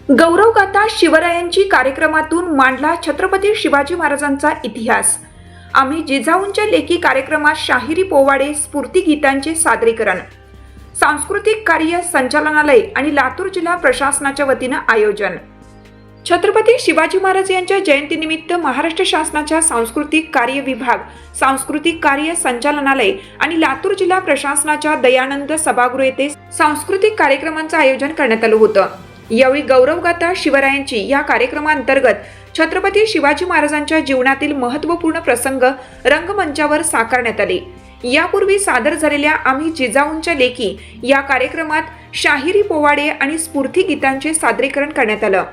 गौरवगाथा शिवरायांची कार्यक्रमातून मांडला छत्रपती शिवाजी महाराजांचा इतिहास। आम्ही जिजाऊंच्या लेखी कार्यक्रमात शाहिरी पोवाडे स्फूर्तिगीतांचे सादरीकरण, सांस्कृतिक कार्य संचालनालय आणि लातूर जिल्हा प्रशासनाच्या वतीने आयोजन। छत्रपती शिवाजी महाराज यांच्या जयंतीनिमित्त महाराष्ट्र शासनाच्या सांस्कृतिक कार्य विभाग, सांस्कृतिक कार्य संचालनालय आणि लातूर जिल्हा प्रशासनाच्या दयानंद सभागृह येथे सांस्कृतिक कार्यक्रमांचे आयोजन करण्यात आले होते। यावेळी गौरवगाथा शिवरायांची या कार्यक्रमांतर्गत छत्रपती शिवाजी महाराजांच्या जीवनातील महत्त्वपूर्ण प्रसंग रंगमंचावर साकारण्यात आले। यापूर्वी सादर झालेल्या आम्ही जिजाऊंच्या लेखी या कार्यक्रमात शाहिरी पोवाडे आणि स्फूर्तिगीतांचे सादरीकरण करण्यात आले।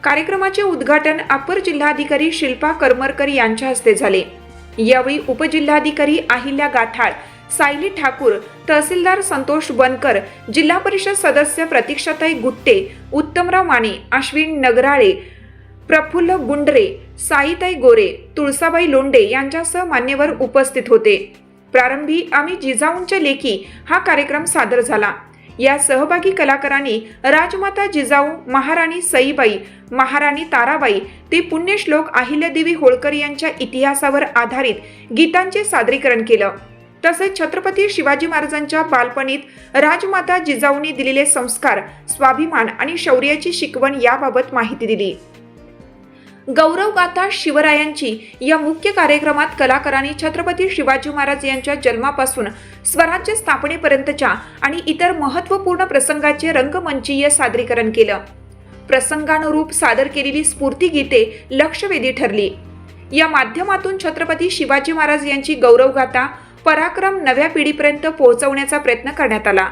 कार्यक्रमाचे उद्घाटन अपर जिल्हाधिकारी शिल्पा करमरकर यांच्या हस्ते झाले। यावेळी उपजिल्हाधिकारी अहिल्या गाठाळ, सायली ठाकूर, तहसीलदार संतोष बनकर, जिल्हा परिषद सदस्य प्रतीक्षाताई गुट्टे, उत्तमराव माने, अश्विन नगराळे, प्रफुल्ल गुंडरे, साईताई गोरे, तुळसाबाई लोंढे यांच्यासह मान्यवर उपस्थित होते। प्रारंभी आम्ही जिजाऊंच्या लेखी हा कार्यक्रम सादर झाला। या सहभागी कलाकारांनी राजमाता जिजाऊ, महाराणी सईबाई, महाराणी ताराबाई ते पुण्यश्लोक अहिल्यादेवी होळकर यांच्या इतिहासावर आधारित गीतांचे सादरीकरण केले। तसेच छत्रपती शिवाजी महाराजांच्या बालपणीत राजमाता जिजाऊंनी दिलेले संस्कार, स्वाभिमान आणि शौर्याची शिकवण याबाबत माहिती दिली। गौरवगाथा शिवरायांची या मुख्य कार्यक्रमात कलाकारांनी छत्रपती शिवाजी महाराज यांच्या जन्मापासून स्वराज्य स्थापनेपर्यंतच्या आणि इतर महत्त्वपूर्ण प्रसंगाचे रंगमंचीय सादरीकरण केले। प्रसंगानुरूप सादर केलेली स्फूर्तिगीते लक्षवेधी ठरली। या माध्यमातून छत्रपती शिवाजी महाराज यांची गौरवगाथा, पराक्रम नव्या पिढीपर्यंत पोहोचवण्याचा प्रयत्न करण्यात आला।